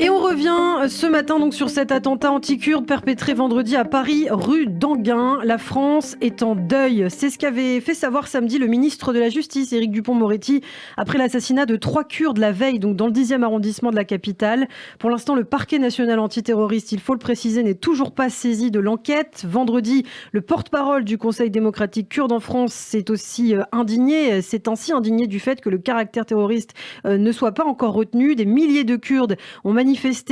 Et on revient ce matin donc sur cet attentat anti-kurde perpétré vendredi à Paris, rue d'Anguin. La France est en deuil. C'est ce qu'avait fait savoir samedi le ministre de la Justice, Éric Dupond-Moretti, après l'assassinat de 3 Kurdes la veille, donc dans le 10e arrondissement de la capitale. Pour l'instant, le parquet national antiterroriste, il faut le préciser, n'est toujours pas saisi de l'enquête. Vendredi, le porte-parole du Conseil démocratique kurde en France s'est aussi indigné. C'est ainsi indigné du fait que le caractère terroriste ne soit pas encore retenu. Des milliers de Kurdes ont manifesté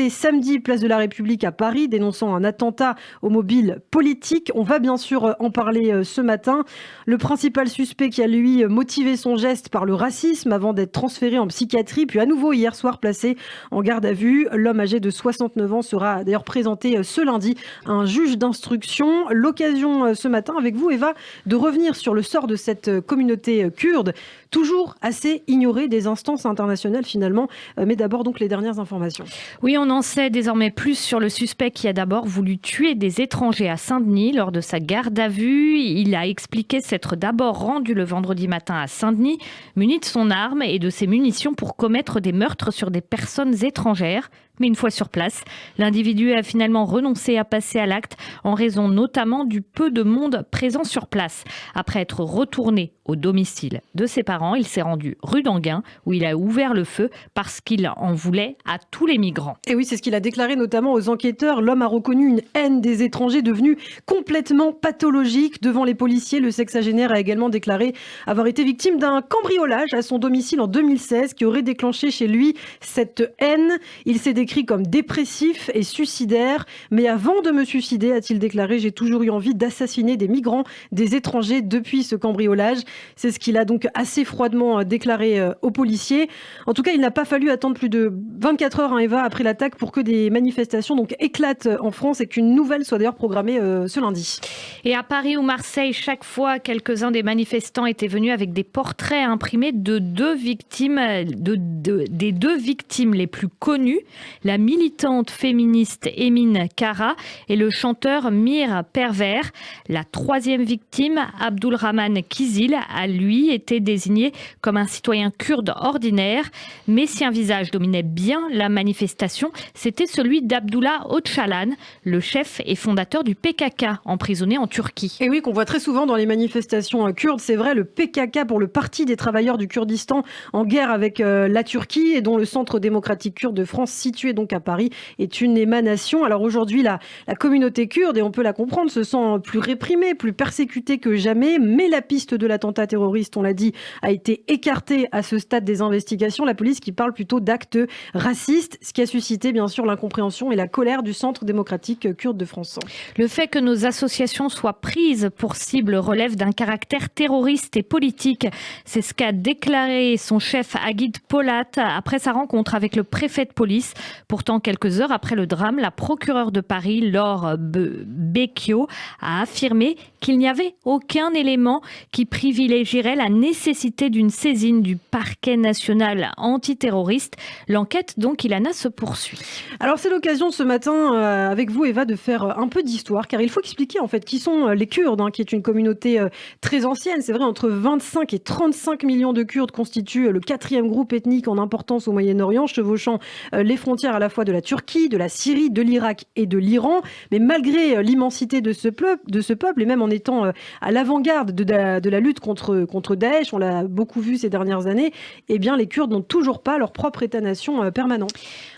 samedi place de la République à Paris, dénonçant un attentat au mobile politique. On va bien sûr en parler ce matin. Le principal suspect qui a lui motivé son geste par le racisme avant d'être transféré en psychiatrie, puis à nouveau hier soir placé en garde à vue. L'homme âgé de 69 ans sera d'ailleurs présenté ce lundi à un juge d'instruction. L'occasion ce matin avec vous, Eva, de revenir sur le sort de cette communauté kurde, toujours assez ignorée des instances internationales finalement. Mais d'abord donc les dernières informations. Oui, on en sait désormais plus sur le suspect qui a d'abord voulu tuer des étrangers à Saint-Denis lors de sa garde à vue. Il a expliqué s'être d'abord rendu le vendredi matin à Saint-Denis, muni de son arme et de ses munitions pour commettre des meurtres sur des personnes étrangères. Mais une fois sur place, l'individu a finalement renoncé à passer à l'acte en raison notamment du peu de monde présent sur place. Après être retourné au domicile de ses parents, il s'est rendu rue d'Anguin où il a ouvert le feu parce qu'il en voulait à tous les migrants. Et oui, c'est ce qu'il a déclaré notamment aux enquêteurs. L'homme a reconnu une haine des étrangers devenue complètement pathologique. Devant les policiers, le sexagénaire a également déclaré avoir été victime d'un cambriolage à son domicile en 2016 qui aurait déclenché chez lui cette haine. Il s'est décrit comme dépressif et suicidaire. Mais avant de me suicider, a-t-il déclaré, j'ai toujours eu envie d'assassiner des migrants, des étrangers depuis ce cambriolage. C'est ce qu'il a donc assez froidement déclaré aux policiers. En tout cas, il n'a pas fallu attendre plus de 24 heures, Eva, après l'attaque pour que des manifestations donc éclatent en France et qu'une nouvelle soit d'ailleurs programmée ce lundi. Et à Paris ou Marseille, chaque fois, quelques-uns des manifestants étaient venus avec des portraits imprimés de deux victimes, des deux victimes les plus connues, la militante féministe Emine Kara et le chanteur Mir Perver. La troisième victime, Abdulrahman Kizil, a lui été désigné comme un citoyen kurde ordinaire. Mais si un visage dominait bien la manifestation, c'était celui d'Abdullah Öcalan, le chef et fondateur du PKK, emprisonné en Turquie. Et oui, qu'on voit très souvent dans les manifestations kurdes, c'est vrai, le PKK pour le Parti des travailleurs du Kurdistan en guerre avec la Turquie et dont le Centre démocratique kurde de France, situé donc à Paris, est une émanation. Alors aujourd'hui, la communauté kurde, et on peut la comprendre, se sent plus réprimée, plus persécutée que jamais, mais la piste de l'attentat terroriste, on l'a dit, a été écartée à ce stade des investigations. La police qui parle plutôt d'actes racistes, ce qui a suscité bien sûr l'incompréhension et la colère du Centre démocratique kurde de France. Le fait que nos associations soient prises pour cible relève d'un caractère terroriste et politique. C'est ce qu'a déclaré son chef Agit Polat après sa rencontre avec le préfet de police. Pourtant, quelques heures après le drame, la procureure de Paris, Laure Becchio, a affirmé qu'il n'y avait aucun élément qui privilégierait la nécessité d'une saisine du parquet national antiterroriste. L'enquête, donc, Ilana, se poursuit. Alors, c'est l'occasion ce matin, avec vous, Eva, de faire un peu d'histoire, car il faut expliquer, en fait, qui sont les Kurdes, qui est une communauté très ancienne. C'est vrai, entre 25 et 35 millions de Kurdes constituent le 4e groupe ethnique en importance au Moyen-Orient, chevauchant les frontières à la fois de la Turquie, de la Syrie, de l'Irak et de l'Iran. Mais malgré l'immensité de ce peuple, et même en étant à l'avant-garde de la lutte contre Daesh, on l'a beaucoup vu ces dernières années, eh bien, les Kurdes n'ont toujours pas leur propre État-nation permanent.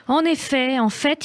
En effet,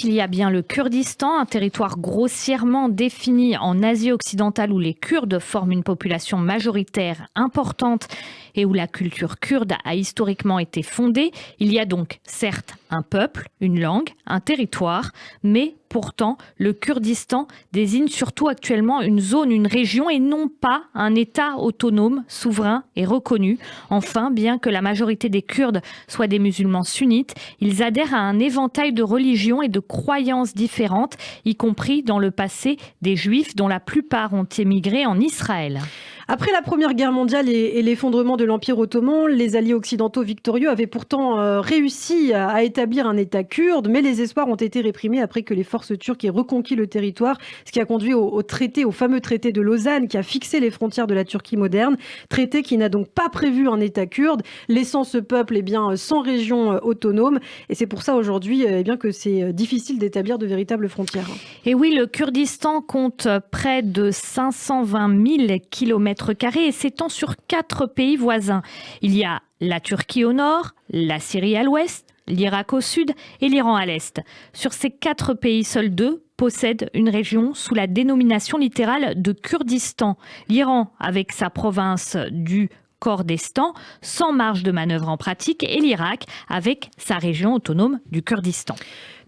il y a bien le Kurdistan, un territoire grossièrement défini en Asie occidentale où les Kurdes forment une population majoritaire importante et où la culture kurde a historiquement été fondée. Il y a donc certes un peuple, une langue, un territoire, mais pourtant le Kurdistan désigne surtout actuellement une zone, une région et non pas un État autonome, souverain et reconnu. Enfin, bien que la majorité des Kurdes soient des musulmans sunnites, ils adhèrent à un éventail de religions et de croyances différentes, y compris dans le passé des Juifs dont la plupart ont émigré en Israël. Après la Première Guerre mondiale et l'effondrement de l'Empire ottoman, les alliés occidentaux victorieux avaient pourtant réussi à établir un État kurde, mais les espoirs ont été réprimés après que les forces turques aient reconquis le territoire, ce qui a conduit au fameux traité de Lausanne qui a fixé les frontières de la Turquie moderne, traité qui n'a donc pas prévu un État kurde, laissant ce peuple sans région autonome. Et c'est pour ça aujourd'hui que c'est difficile d'établir de véritables frontières. Et oui, le Kurdistan compte près de 520 000 km² et s'étend sur 4 pays voisins. Il y a la Turquie au nord, la Syrie à l'ouest, l'Irak au sud et l'Iran à l'est. Sur ces 4 pays, seuls 2 possèdent une région sous la dénomination littérale de Kurdistan. L'Iran avec sa province du Kordestan, sans marge de manœuvre en pratique, et l'Irak avec sa région autonome du Kurdistan.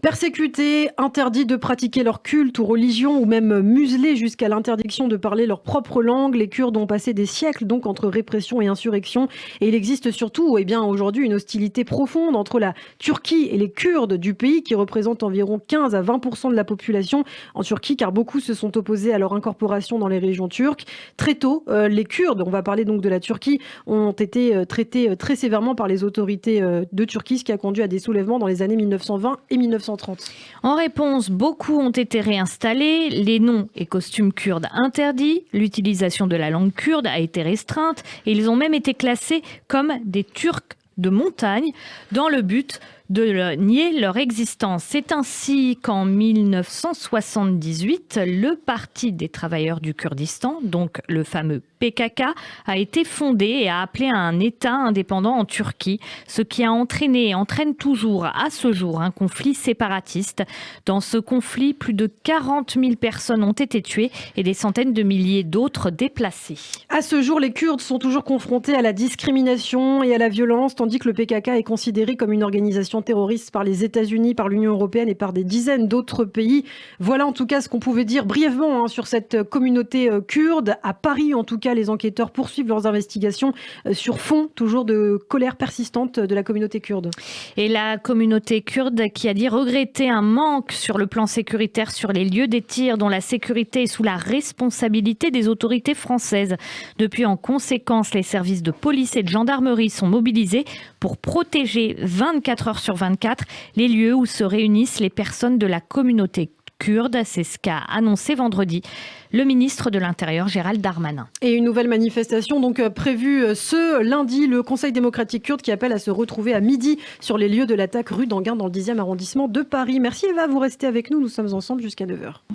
Persécutés, interdits de pratiquer leur culte ou religion, ou même muselés jusqu'à l'interdiction de parler leur propre langue, les Kurdes ont passé des siècles donc entre répression et insurrection. Et il existe surtout aujourd'hui une hostilité profonde entre la Turquie et les Kurdes du pays qui représentent environ 15 à 20% de la population en Turquie, car beaucoup se sont opposés à leur incorporation dans les régions turques. Très tôt, les Kurdes, on va parler donc de la Turquie, ont été traités très sévèrement par les autorités de Turquie, ce qui a conduit à des soulèvements dans les années 1920 et 1930. En réponse, beaucoup ont été réinstallés, les noms et costumes kurdes interdits, l'utilisation de la langue kurde a été restreinte et ils ont même été classés comme des Turcs de montagne dans le but de nier leur existence. C'est ainsi qu'en 1978, le Parti des travailleurs du Kurdistan, donc le fameux PKK, a été fondé et a appelé à un État indépendant en Turquie, ce qui a entraîné et entraîne toujours à ce jour un conflit séparatiste. Dans ce conflit, plus de 40 000 personnes ont été tuées et des centaines de milliers d'autres déplacées. À ce jour, les Kurdes sont toujours confrontés à la discrimination et à la violence, tandis que le PKK est considéré comme une organisation terroristes par les États-Unis, par l'Union européenne et par des dizaines d'autres pays. Voilà en tout cas ce qu'on pouvait dire brièvement sur cette communauté kurde. À Paris, en tout cas, les enquêteurs poursuivent leurs investigations sur fond toujours de colère persistante de la communauté kurde. Et la communauté kurde qui a dit regretter un manque sur le plan sécuritaire sur les lieux des tirs dont la sécurité est sous la responsabilité des autorités françaises. Depuis, en conséquence, les services de police et de gendarmerie sont mobilisés pour protéger 24 heures sur 24 les lieux où se réunissent les personnes de la communauté kurde. C'est ce qu'a annoncé vendredi le ministre de l'Intérieur, Gérald Darmanin. Et une nouvelle manifestation donc prévue ce lundi, le Conseil démocratique kurde qui appelle à se retrouver à midi sur les lieux de l'attaque rue d'Enghien dans le 10e arrondissement de Paris. Merci Eva, vous restez avec nous, nous sommes ensemble jusqu'à 9h.